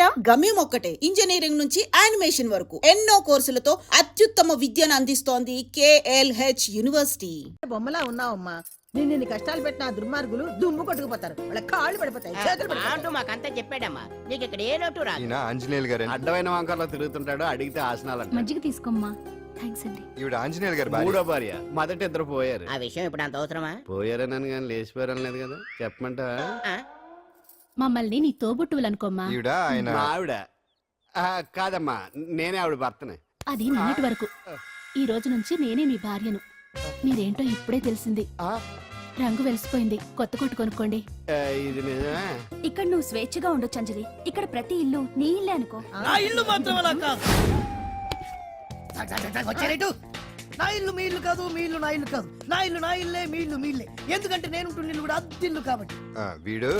పేరా? గమ్యం ఒక్కటే, ఇంజనీరింగ్ నుంచి యానిమేషన్ వరకు ఎన్నో కోర్సులతో అత్యుత్తమ విద్యను అందిస్తోంది KLH యూనివర్సిటీ. బొమ్మలా ఉన్నావమ్మా. నిన్ను కష్టాలు పెట్టిన ఆ దుర్మార్గులు దుమ్ము కొట్టుకుపోతారు. వాళ్ళ కాళ్ళు పడిపోతాయి, చేతులు పడిపోతాయి. మాకంతా చెప్పాడమ్మా, నీకు ఇక్కడ ఏ లోటు రాదు. ఆంజనేయులు గారు అడ్డమైన వంకర్లో తిరుగుతుంటాడు, అడిగితే ఆసనాలు మజ్జిగ తీసుకోమ్మా. థాంక్స్ అండి. ఈవిడ ఆంజనేయులు గారు మూడో భార్య. మొదట ఇద్దరు పోయారు. ఆ విషయం ఇప్పుడు అంత అవసరమా? పోయారనని కానీ లేచిపోయారని లేదు కదా, చెప్పమంటా? మమ్మల్ని నీ తోబుట్టువులనుకోమ్మా. ఈవిడ ఆయన మా ఆవిడ కాదమ్మా, నేనే ఆవిడ భర్తనే. అది నిన్నటి వరకు. ఈ రోజు నుంచి నేనే మీ భార్యను. మీరేంటో ఇప్పుడే తెలిసింది. రంగు వెలిసిపోయింది, కొత్త కొట్టు కొనుక్కోండి. ఇది నిజమే. ఇక్కడ నువ్వు స్వేచ్ఛగా ఉండొచ్చు అంజలి. ఇక్కడ ప్రతి ఇల్లు నీ ఇల్లే అనుకో. నా ఇల్లు మాత్రం అలా కాదు. వచ్చారేటు. నా ఇల్లు మీ ఇల్లు కాదు, మీ ఇల్లు నా ఇల్లు కాదు. నా ఇల్లు నా ఇల్లే, మీ ఇల్లు మీ ఇల్లే. ఎందుకంటే నేను ఇల్లు కూడా అద్దిల్లు కాబట్టి. వీడు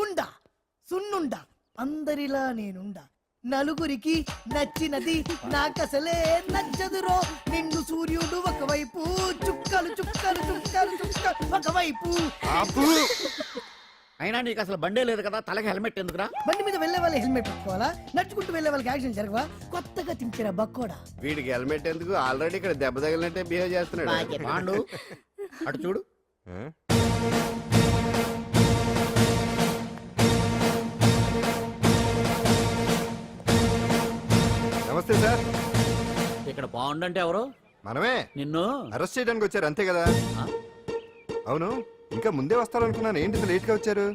ఉండా సున్నుండా అందరిలా నేనుండా. నలుగురికి నచ్చినది నాకసలే నచ్చదురో. నిండు సూర్యుడు ఒకవైపు, చుక్కలు చుక్కలు చుక్కలు చుక్కలు ఒకవైపు. అయినా నీకు అసలు బండే లేదు కదా, తలకి హెల్మెట్ ఎందుకురా? బండి మీద వెళ్లే వాళ్ళు హెల్మెట్ పెట్టుకోవాలా? నడుచుకుంటూ వెళ్లే వాళ్ళకి యాక్సిడెంట్ జరగవా? కొత్తగా తింటారా బక్కోడా? వీడికి హెల్మెట్ ఎందుకు, ఆల్రెడీ ఇక్కడ దెబ్బ తగిలినట్టే బిహేవ్ చేస్తున్నాడు. పాండు అటు చూడు. నమస్తే సార్. ఇక్కడ పాండు అంటే ఎవరు? మనమే. నిన్ను అరెస్ట్ చేయడానికి వచ్చారు అంతే కదా? అవును, ఇంకా ముందే వస్తారనుకున్నాను. ఏంటి లేట్ గా వచ్చారు?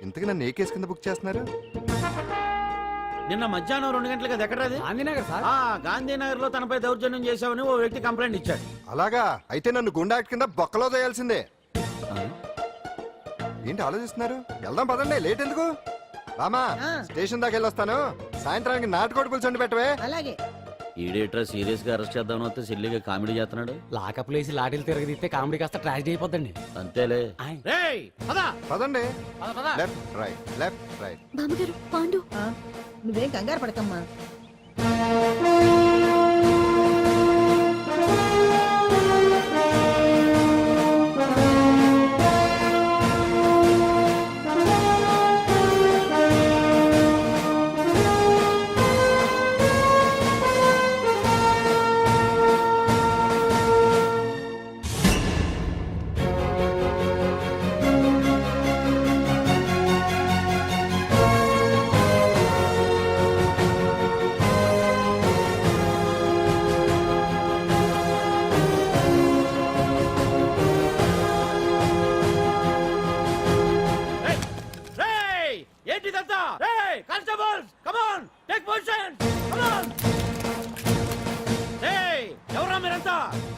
ఇంతకీ నన్ను ఏ కేసు కింద బుక్ చేస్తున్నారు? నిన్న మధ్యాహ్నం 2 గంటలకు అది ఎక్కడది? గాంధీనగర్ సార్. గాంధీనగర్ లో తనపై దౌర్జన్యం చేశావని ఓ వ్యక్తి కంప్లైంట్ ఇచ్చాడు. అలాగా? అయితే నన్ను గుండా యాక్ట్ కింద బొక్కలో చేయాల్సిందే. ఏంటి ఆలోచిస్తున్నారు? వెళ్దాం పదండి, లేట్ ఎందుకు? రామా, స్టేషన్ దాకా వెళ్ళొస్తాను. సాయంత్రానికి నాటుకోడి పులుసు వండి పెట్టవే. అలాగే. ఈడేట్రా సీరియస్ గా అరెస్ట్ చేద్దామని వస్తే సిల్లిగా కామెడీ చేస్తున్నాడు. లాకప్ లేసి లాఠీలు తిరగదీస్తే కామెడీ కాస్త ట్రాజడీ అయిపోద్దండి. అంతేలే. పదండి. Left right, left right. బామ్మగారు, పాండు. నువ్వేం కంగారు పడకమ్మా.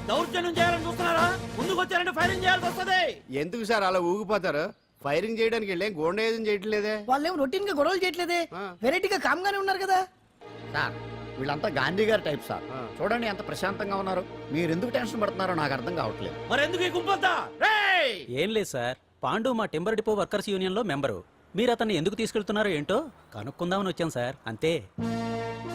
దౌర్జన్యం చేయాలని చూస్తున్నారా? ముందుకు వచ్చారంటే ఫైరింగ్ చేయాల్సి వస్తుంది. ఎందుకు సార్ అలా ఊగిపోతారు? ఫైరింగ్ చేయడానికి వెళ్ళేం గోండేజం చేయట్లేదే. వాళ్ళేమో రొటీన్ గా గొడవలు చేయట్లేదే, వెరైటీగా కామ్ గానే ఉన్నారు కదా సార్. వీళ్ళంతా గాంధీ గారి టైప్ సార్. చూడండి ఎంత ప్రశాంతంగా ఉన్నారు. మీరు ఎందుకు టెన్షన్ పడుతున్నారో నాకు అర్థం కావట్లేదు. మరి ఎందుకు ఈ గుంపంతా? ఏం లేదు సార్, పాండు మా టింబర్ డిపో వర్కర్స్ యూనియన్ లో మెంబరు. మీరు అతన్ని ఎందుకు తీసుకెళ్తున్నారో ఏంటో కనుక్కుందామని వచ్చాం సార్, అంతే.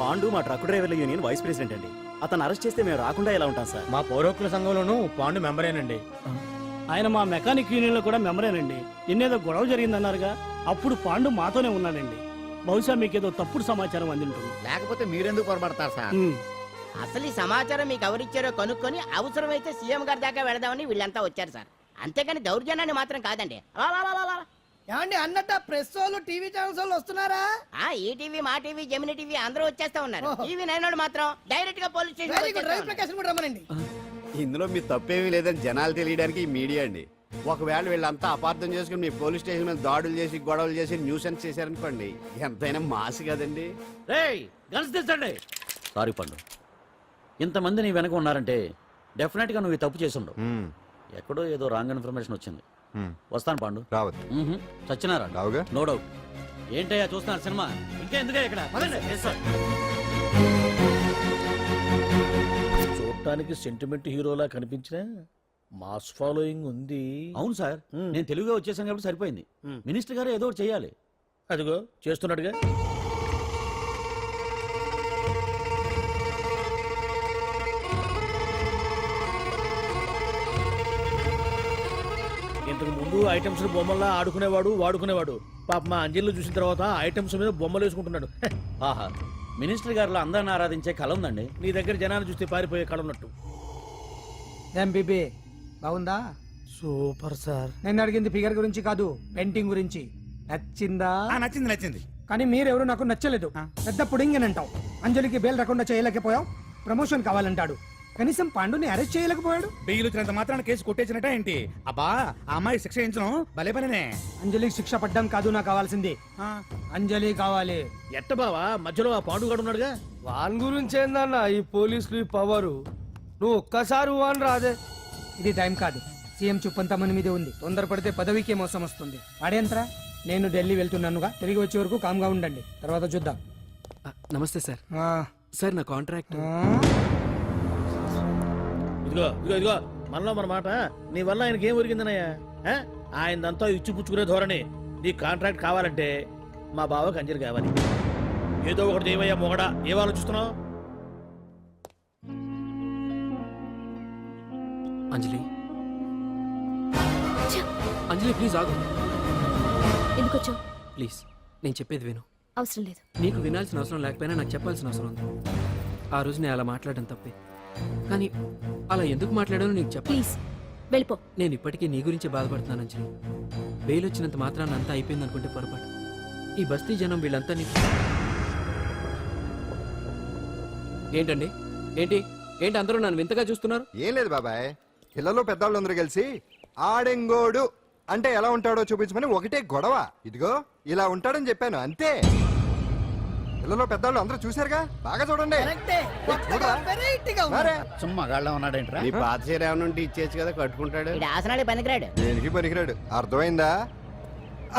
పాండు మా ట్రక్ డ్రైవర్ల యూనియన్ వైస్ ప్రెసిడెంట్ అండి. అతను అరెస్ట్ చేస్తే మేము రాకుండా ఎలా ఉంటాం సార్? మా పౌరోక్ల సంఘంలోనూ పాండు మెంబరేనండి. ఆయన మా మెకానిక్ యూనియన్ లో కూడా మెంబరేనండి. నిన్నేదో గొడవ జరిగిందన్నారుగా, అప్పుడు పాండు మాతోనే ఉన్నాడండి. బహుశా మీకేదో తప్పుడు సమాచారం అందింటుంది. లేకపోతే మీరెందుకు పొరపడతారు సార్? అసలు ఈ సమాచారం మీకు ఎవరిచ్చారో కనుక్కొని అవసరమైతే సీఎం గారి దాకా వెళదామని వీళ్ళంతా వచ్చారు సార్. అంతేకాని దౌర్జన్యాన్ని మాత్రం కాదండి. ఏమండి అన్నట్టు ప్రెస్ వాళ్ళు టీవీ ఛానల్స్ వాళ్ళు వస్తున్నారా? ఈ టీవీ, మా టీవీ, జెమిని టీవీ అందరూ వచ్చేస్తా ఉన్నారు. టీవీ 9 మాత్రం డైరెక్ట్ గా పోలీస్ స్టేషన్ రమ్మనండి. ఇందులో మీ తప్పేమీ లేదని జనాలు తెలియడానికి ఈ మీడియా అండి. ఒకవేళ వీళ్ళంతా అపార్థం చేసుకుని మీ పోలీస్ స్టేషన్ మీద దాడులు చేసి గొడవలు చేసి న్యూసెన్స్ చేశారనుకోండి, ఎంతైనా మాస్ కదండి. సారీ పండు, ఇంతమంది నీ వెనక ఉన్నారంటే డెఫినెట్ గా నువ్వు తప్పు చేసి ఉండవు. ఎక్కడో ఏదో రాంగ్ ఇన్ఫర్మేషన్ వచ్చింది. వస్తాను పాండు. రావద్దు. సచ్చినారా? రావుగా. No doubt. ఏంటయ్యా చూస్తున్నారు సినిమా? ఇంకెందుకే ఇక్కడ? చూడటానికి సెంటిమెంట్ హీరోలా కనిపించిన మాస్ ఫాలోయింగ్ ఉంది. అవును సార్, నేను తెలుగుగా వచ్చేసాను కాబట్టి సరిపోయింది. మినిస్టర్ గారు ఏదో ఒకటి చెయ్యాలి. అదిగో చేస్తున్నాడుగా. ఇంతకు అంతకు ముందు ఐటమ్స్ బొమ్మల్లా ఆడుకునేవాడు వాడుకునేవాడు. పాప మా అంజలిలో చూసిన తర్వాత ఐటమ్స్ మీద బొమ్మలు వేసుకుంటున్నాడు. ఆహా, మినిస్టర్ గారిలో అందరిని ఆరాధించే కళ ఉందండి. నీ దగ్గర జనాన్ని చూస్తే పారిపోయే కళ ఉన్నట్టు. ఏం బీబీ బాగుందా? Super sir. నేను అడిగింది ఫిగర్ గురించి కాదు, పెయింటింగ్ గురించి. నచ్చిందా? నచ్చింది నచ్చింది. కానీ మీరెవరు నాకు నచ్చలేదు. పెద్ద పుడింగ్ అని అంటావు. అంజలికి బెయిల్ రాకుండా చేయలేకపోయావు. ప్రమోషన్ కావాలంటాడు. కనీసం పాండుని అరెస్ట్ చేయలేకపోయాడు. బెయిల్ వచ్చినంత మాత్రాన కేసు కొట్టేసినట్ట ఏంటి? అబ్బా ఆ అమ్మాయి శిక్ష వేయించడం భలే పనినే. అంజలికి శిక్ష పడ్డం కాదు నాకు కావాల్సింది. అంజలి కావాలి. ఎట్ట బావా, మధ్యలో ఆ పాండుగాడు ఉన్నాడుగా. వాన్ గురించి ఏందన్నా ఈ పోలీసులు పవరు? నువ్వు ఒక్కసారి వాన్ రాదే. ఇది టైం కాదు. సీఎం చూపంతా మన మీదే ఉంది. తొందరపడితే పదవికే మోసం వస్తుంది. వాడేంట్రా? నేను ఢిల్లీ వెళ్తున్నానుగా, తిరిగి వచ్చే వరకు కామ్గా ఉండండి, తర్వాత చూద్దాం. నమస్తే సార్. సార్ నా కాంట్రాక్ట్. ఇదిగో ఇదిగో ఇదిగో, మనలో మన మాట. నీ వల్ల ఆయనకి ఏం ఒరిగిందనయ్యా? ఆయనదంతా ఇచ్చిపుచ్చుకునే ధోరణి. నీ కాంట్రాక్ట్ కావాలంటే మా బావకి అంజలి కావాలి. ఏదో ఒకటి ఏమయ్యా మొగడా, ఏం ఆలోచిస్తున్నావు? అంజలి, అంజలి ప్లీజ్ ఆగు. ఎందుకొచ్చావు? ప్లీజ్ నేను చెప్పేది విను. అవసరం లేదు. నీకు వినాల్సిన అవసరం లేకపోయినా నాకు చెప్పాల్సిన అవసరం ఉంది. ఆ రోజు నేను అలా మాట్లాడడం తప్పే, కానీ అలా ఎందుకు మాట్లాడానో నీకు చెప్ప. ప్లీజ్ వెళ్ళిపో. నేను ఇప్పటికీ నీ గురించి బాధపడుతున్నాను అంజలి. బెయిల్ వచ్చినంత మాత్రాన్ని అంతా అయిపోయింది అనుకుంటే పొరపాటు. ఈ బస్తీ జనం వీళ్ళంతా ఏంటండి? ఏంటి ఏంటి అందరూ నన్ను వింతగా చూస్తున్నారు? ఏం లేదు బాబాయ్, పిల్లలు పెద్దవాళ్ళు అందరూ కలిసి ఆడెంగోడు అంటే ఎలా ఉంటాడో చూపించమని ఒకటే గొడవ. ఇదిగో ఇలా ఉంటాడని చెప్పాను అంతే. పిల్లలు పెద్దవాళ్ళు అందరూ చూశారుగా, బాగా చూడండి. మరే. సుమ్మా గాళ్ళ ఉన్నాడేంట్రా? నీ పాత చీర ఏమైనా ఉంటే ఇచ్చేచ్చు కదా, కట్టుకుంటాడు. వీడు ఆసనాలు పనికిరాడు. దేనికి పనికిరాడు, అర్థమైందా?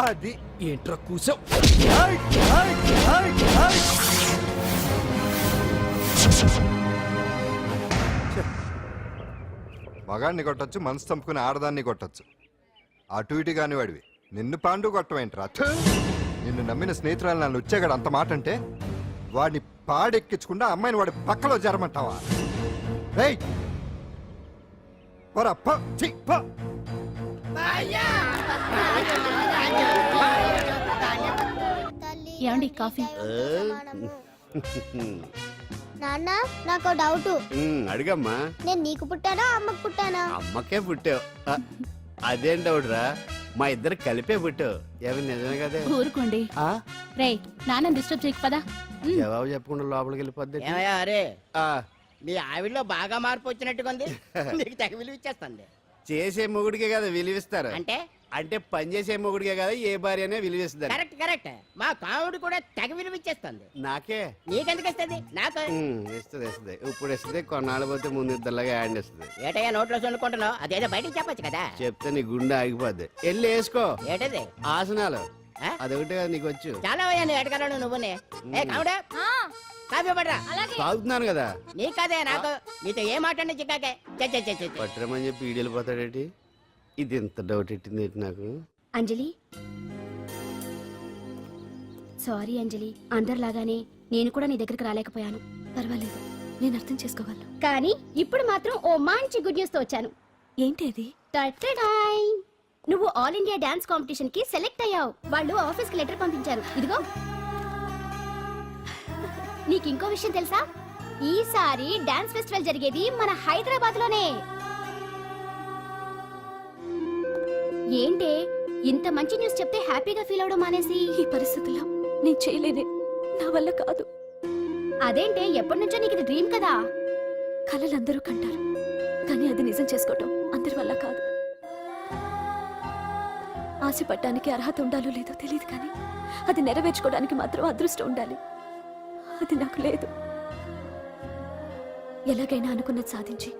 అది ఏంట్రా కూసావ్? మగాడిని కొట్టొచ్చు, మనసు చంపుకుని ఆడదాన్ని కొట్టొచ్చు. అటు ఇటు కాని వాడివి నిన్ను పాండు కొట్టమేంట్రా? నిన్ను నమ్మిన స్నేహితురాలు నన్ను వచ్చాగాడు అంత మాట అంటే వాడిని పాడెక్కించకుండా అమ్మాయిని వాడి పక్కలో జరమంటావా? ఏమండి కాఫీ? నాన్న నాకు డౌట్. అడిగమ్మా. నేను నీకు పుట్టానా అమ్మకు పుట్టానా? అమ్మకే పుట్టావు. అదేం డౌట్ రా, మా ఇద్దరు కలిపే పుట్టావు. ఏమి నిజమే కదే? ఊరుకోండి. రే నాన్న డిస్టర్బ్ చేయకు పదా. జవాబు చెప్పకుండా లోపలికి వెళ్ళిపోద్ది. ఏమయ్యా అరే, మీ ఆవిడలో బాగా మార్పు వచ్చినట్టుగా ఉంది. నీకు తెగ విలువ ఇచ్చేస్తుంది. చేసే మొగుడికే కదా విలువిస్తారు. అంటే అంటే పని చేసే మొగుడికే కదా ఏ భార్య అనే విలువిస్తారు. Correct correct. మా కావుడు కూడా తెగ విలువ ఇచ్చేస్తుంది. నాకే నీకెందుకు ఇస్తుంది? నాకు ఇస్తుంది ఇస్తుంది. ఇప్పుడు ఇస్తుంది, కొన్నాళ్ళు పోతే ముందు ఇద్దరులాగా హ్యాండ్ ఇస్తుంది. ఏటయ్యా నోట్లో చల్లుకుంటున్నావు? అదేదో బయటికి చెప్పొచ్చు కదా. చెప్తే నీ గుండె ఆగిపోద్ది. వెళ్ళి వేసుకో. ఏటది? ఆసనాలు అదొకటి కదా నీకు వచ్చు. చాలా అయ్యా నువ్వు ఎడగలను నువ్వునే. ఏ కావుడా కాఫీ పడరా. తాగుతున్నాను కదా. నీ కదే నాకు. నీతో ఏ మాట్లాడి చిక్కాకే. పట్టరమని చెప్పి ఈడు వెళ్ళిపోతాడేటి? ఇది ఎంత డౌట్ ఎట్టింది నాకు. అంజలి సారీ అంజలి, అందరిలాగానే నేను కూడా నీ దగ్గరికి రాలేకపోయాను. పర్వాలేదు, నేను అర్థం చేసుకోగలను. కానీ ఇప్పుడు మాత్రం ఓ మంచి గుడ్ న్యూస్ తో వచ్చాను. ఏంటి అది? టటడాయ్! నువ్వు ఆల్ ఇండియా డాన్స్ కాంపిటీషన్ కి సెలెక్ట్ అయ్యావు. వాళ్ళు ఆఫీస్ కి లెటర్ పంపించారు. ఇదిగో. నీకు ఇంకో విషయం తెలుసా? ఈసారి డాన్స్ ఫెస్టివల్ జరిగేది మన హైదరాబాద్ లోనే. ఏంటే ఇంత మంచి న్యూస్ చెప్తే హ్యాపీగా ఫీల్ అవడం మానేసి? ఈ పరిస్థితుల్లో నేను చేయలేనే, నా వల్ల కాదు. అదేంటే ఎప్పటి నుంచో నీకు ఇది డ్రీమ్ కదా? కలలు అందరూ కంటారు, కానీ అది నిజం చేసుకోవటం అందరి వల్ల కాదు. ఆశపడటానికి అర్హత ఉండాలో లేదో తెలియదు, కానీ అది నెరవేర్చుకోవడానికి మాత్రం అదృష్టం ఉండాలి. అది నాకు లేదు. ఎలాగైనా అనుకున్నది సాధించి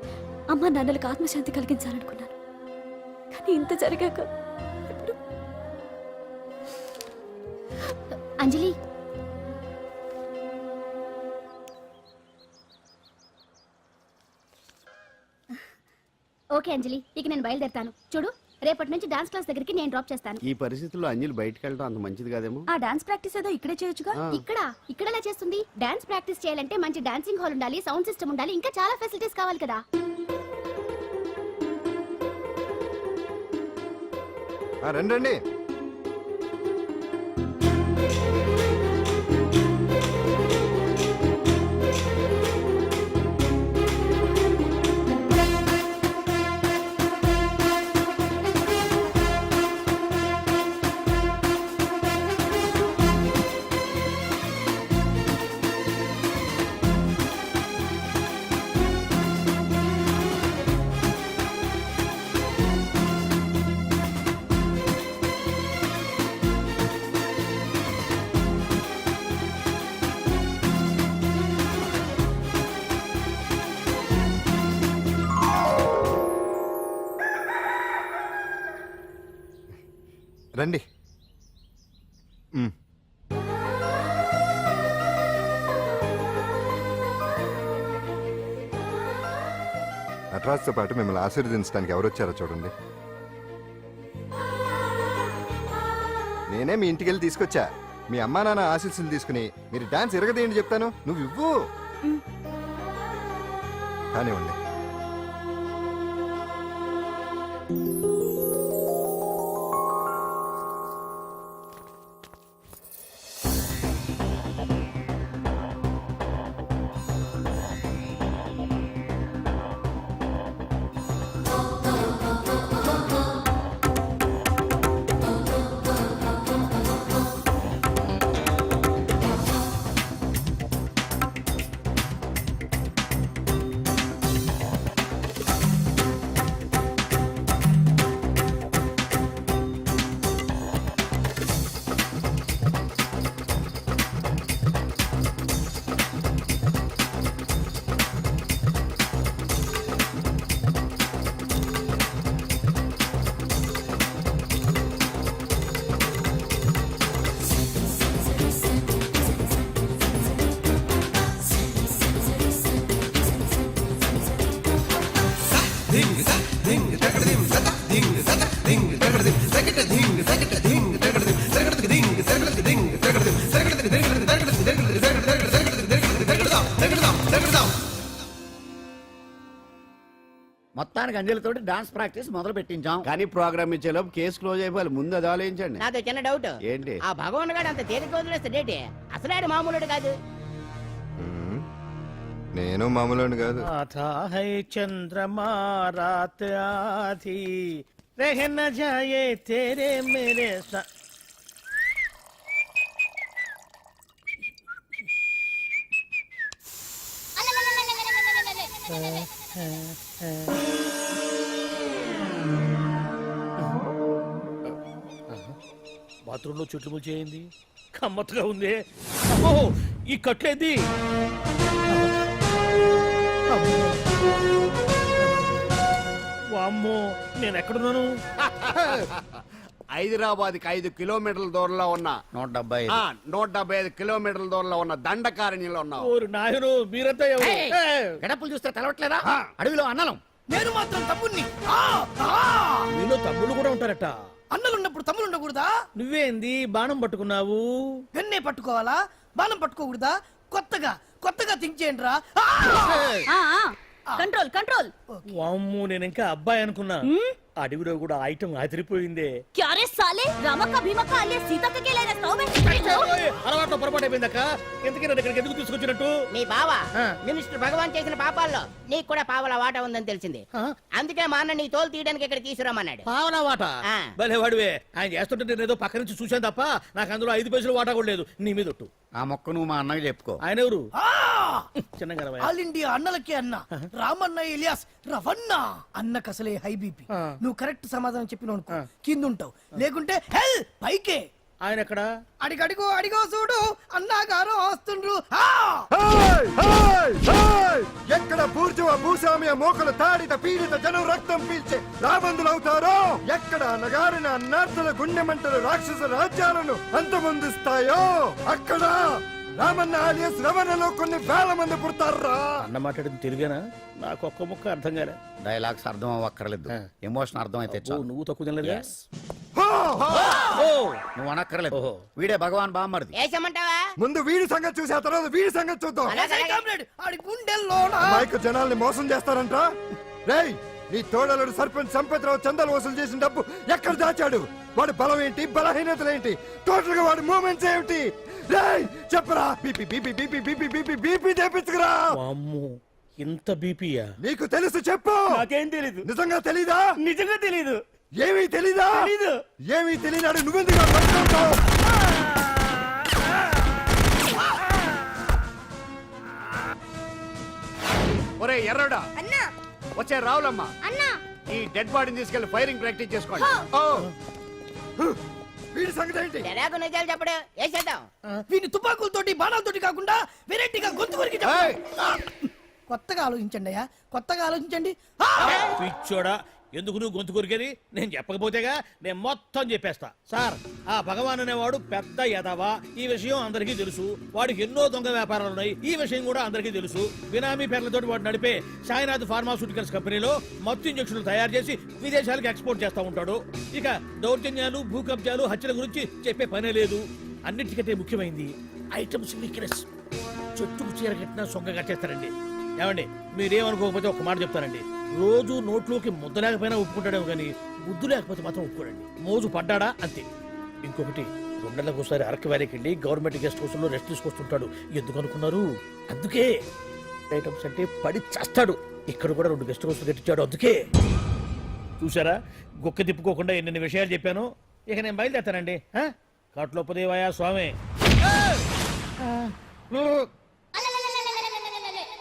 అమ్మా నాన్నలకు ఆత్మశాంతి కలిగించాలనుకున్నాను, కానీ ఇంత జరిగాక ఇప్పుడు. అంజలి ఓకే అంజలి, ఇక నేను బయలుదేరతాను. చూడు, రేపటి నుంచి డాన్స్ క్లాస్ దగ్గరికి నేను డ్రాప్ చేస్తాను. ఈ పరిస్థితుల్లో అంజలి బయటకు వెళ్ళడం అంత మంచిది కాదేమో. ఆ డాన్స్ ప్రాక్టీస్ ఏదో ఇక్కడే చేయొచ్చుగా. ఇక్కడ ఎలా చేస్తుంది? డాన్స్ ప్రాక్టీస్ చేయాలంటే మంచి డాన్సింగ్ హాల్ ఉండాలి, సౌండ్ సిస్టమ్ ఉండాలి, ఇంకా చాలా ఫెసిలిటీస్ కావాలి కదా. రండి రండి. రండి. నటరాజ్తో పాటు మిమ్మల్ని ఆశీర్వదించడానికి ఎవరు వచ్చారో చూడండి. నేనే మీ ఇంటికి వెళ్ళి తీసుకొచ్చా. మీ అమ్మా నాన్న ఆశీస్సులు తీసుకుని మీరు డాన్స్ ఎరగదేయండి చెప్తాను. నువ్వు ఇవ్వు. కానివ్వండి. మొత్తానికి అంజలితోటి డాన్స్ ప్రాక్టీస్ మొదలు పెట్టించాం. కానీ ప్రోగ్రామ్ ఇచ్చేలోపు కేసు క్లోజ్ అయిపోవాలి. ముందు అది ఆలోచించండి. నాతో చిన్న డౌట్. ఏంటి? ఆ భగవాన్ గారు అంత తేలిక వదిలేస్తే డేటి అసలు ఆడు మామూలుడు కాదు. నేను మామూలు కాదు. చంద్రమా రాత్ ఆధీ రహ న జాయే తేరే మేరే బాత్రూంలో చుట్లు చేయింది. కమ్మత్తుగా ఉంది. అమ్మో ఈ కట్లేది. వామ్మో నేను ఎక్కడున్నాను? హైదరాబాద్కి 5 కిలోమీటర్ల దూరంలో ఉన్న 175 కిలోమీటర్ల దూరంలో ఉన్న దండకారణ్యంలో ఉన్నావు. ఓరు నాయను మీరంతా ఎవరు? గడపలు చూస్తే తెలవట్లేదా? అడవిలో అన్నలం. నేను మాత్రం తమ్ముణ్ణి. మీలో తమ్ముళ్ళు కూడా ఉంటారట. అన్నలున్నప్పుడు తమ్ముడు ఉండకూడదా? నువ్వేంది బాణం పట్టుకున్నావు? గన్నే పట్టుకోవాలా? బాణం పట్టుకోకూడదా? కొత్తగా థింక్ చేయండి రా. Control control. వామ్మో నేను ఇంకా అబ్బాయి అనుకున్నా. అడవిలో కూడా ఐటమ్ అదిరిపోయిందే. క్యారే సాలే రామక్క భీమక్క అలియా సీతక్క కేలేనా స్టవ్ అలవాటు పొరపాటు అయిపోయిందక్క. ఎందుకని ఇక్కడికి ఎందుకు తీసుకొచ్చినట్టు? మీ బావ మినిస్టర్ భగవాన్ చేసిన పాపాల్లో నీకు కూడా పావలా వాటా ఉందని తెలిసింది. అందుకే మా అన్న నీ తోలు తీయడానికి ఇక్కడ తీసుకురామన్నాడు. పావలా వాటా? భలే వాడివే. ఆయన చేస్తుంటే నేను ఏదో పక్క నుంచి చూశాను తప్ప నాకు అందులో 5 పైసలు వాటా కూడా లేదు. నీ మీద ఒట్టు. ఆ మొక్క నువ్వు మా అన్నకి చెప్పుకో. ఆయన ఎవరు? చిన్నగా ఆల్ ఇండియా అన్నలకే అన్న రామన్న ఇలియాస్ రవన్న. అన్నకు అసలే హై బీపీ. నువ్వు కరెక్ట్ సమాధానం చెప్పిన కింద ఉంటావు, లేకుంటే హెల్ పైకే. ఆయన ఎక్కడ? అడిగో చూడు అన్నగారు వస్తుండ్రు. ఎక్కడ బూర్జువ భూస్వామ్య మోకలు తాడిత పీడిత జనం రక్తం పీల్చే రాబందులవుతారో, ఎక్కడ నగారిన అన్నార్థుల గుండె మంటలు రాక్షస రాజ్యాలను అంతమొందిస్తాయో, అక్కడ రామన్న ఆలియస్ రవణలో కొన్ని వేల మంది పుడతారా. అన్న మాట్లాడింది తెలుగేనా? నాకు ఒక్క ముక్క అర్థం కాలే. డైలాగ్స్ అర్థం అవ్వక్కర్లేదు, ఎమోషన్ అర్థం అయితే నువ్వు తక్కువ తినలేదు. నువ్వు అనక్కర్లేదు. వీడే భగవాన్ బామ్మర్ది. వేసమంటావా? ముందు వీడి సంగతి చూసి ఆ తర్వాత వీడి సంగతి చూద్దాం. గుండెల్లో మైక్ జనాల్ని మోసం చేస్తారంట. రేయ్ నీ తోడలుడు సర్పంచ్ సంపత్రావు చందాలు వసూలు చేసిన డబ్బు ఎక్కడ దాచాడు? వాడి బలం ఏంటి, బలహీనతలు ఏంటి, టోటల్ గా వాడి మూమెంట్స్ ఏమిటి? రేయ్, చెప్పరా. BP BP BP BP BP BP తెప్పించుకురా. అమ్మో ఇంత బీపీయా? నీకు తెలుసు చెప్పు. నాకేం తెలీదు. నిజంగా తెలీదా? నిజంగా తెలీదు. ఏమీ తెలీదా? తెలీదు. ఏమీ తెలియనాడు నువ్వెందుకు పట్టుకుంటావు? ఒరే ఎర్రడా, అన్నా వచ్చే రావులమ్మా, అన్నా ఈ డెడ్ బాడీని తీసుకెళ్లి ఫైరింగ్ ప్రాక్టీస్ చేసుకోండి. ఓ. వీడి సంగతి ఏంటి? తెరాకు నిజాలు చెప్పడు వేసేద్దాం. వీని తుపాకులతోటి బాణాలతోటి కాకుండా వెరైటీగా గొంతు వరకు ఏయ్! కొత్తగా ఆలోచించండి అయ్యా, కొత్తగా ఆలోచించండి. పిచ్చోడా, ఎందుకు నువ్వు గొంతు కొరికేది? నేను చెప్పకపోతేగా నేను మొత్తం చెప్పేస్తా. సార్, ఆ భగవాన్ అనేవాడు పెద్ద యదవా, ఈ విషయం అందరికీ తెలుసు. వాడికి ఎన్నో దొంగ వ్యాపారాలు ఉన్నాయి, ఈ విషయం కూడా అందరికీ తెలుసు. బినామీ పేర్లతోటి వాడు నడిపే సాయినాథ్ ఫార్మాస్యూటికల్స్ కంపెనీలో మత్తు ఇంజక్షన్లు తయారు చేసి విదేశాలకు ఎక్స్పోర్ట్ చేస్తా ఉంటాడు. ఇక దౌర్జన్యాలు, భూ కబ్జాలు, హత్యల గురించి చెప్పే పనే లేదు. అన్నిటికంటే ముఖ్యమైనది ఐటమ్స్ వీక్నెస్. చెట్టుకు చీర కట్టినా సొంగ కట్టేస్తారండి. ఏమండి, మీరేమనుకోకపోతే ఒక మాట చెప్తానండి. రోజు నోట్లోకి ముద్ద లేకపోయినా ఒప్పుకుంటాడేమో కానీ ముద్దు లేకపోతే మాత్రం ఒప్పుకోడండి. మోజు పడ్డాడా అంతే. ఇంకొకటి, 2 నెలలకు ఒకసారి అరకు వ్యాలీకి వెళ్ళి గవర్నమెంట్ గెస్ట్ హౌస్ లో రెస్ట్ తీసుకొస్తుంటాడు. ఎందుకు అనుకున్నారు? అందుకే. ఐటమ్స్ అంటే పడి చేస్తాడు. ఇక్కడ కూడా 2 గెస్ట్ హౌస్ కట్టించాడు. అందుకే. చూసారా, గుక్క తిప్పుకోకుండా ఎన్ని విషయాలు చెప్పాను. ఇక నేను బయలుదేరుతానండి. కాట్లోపదేవాయా స్వామి.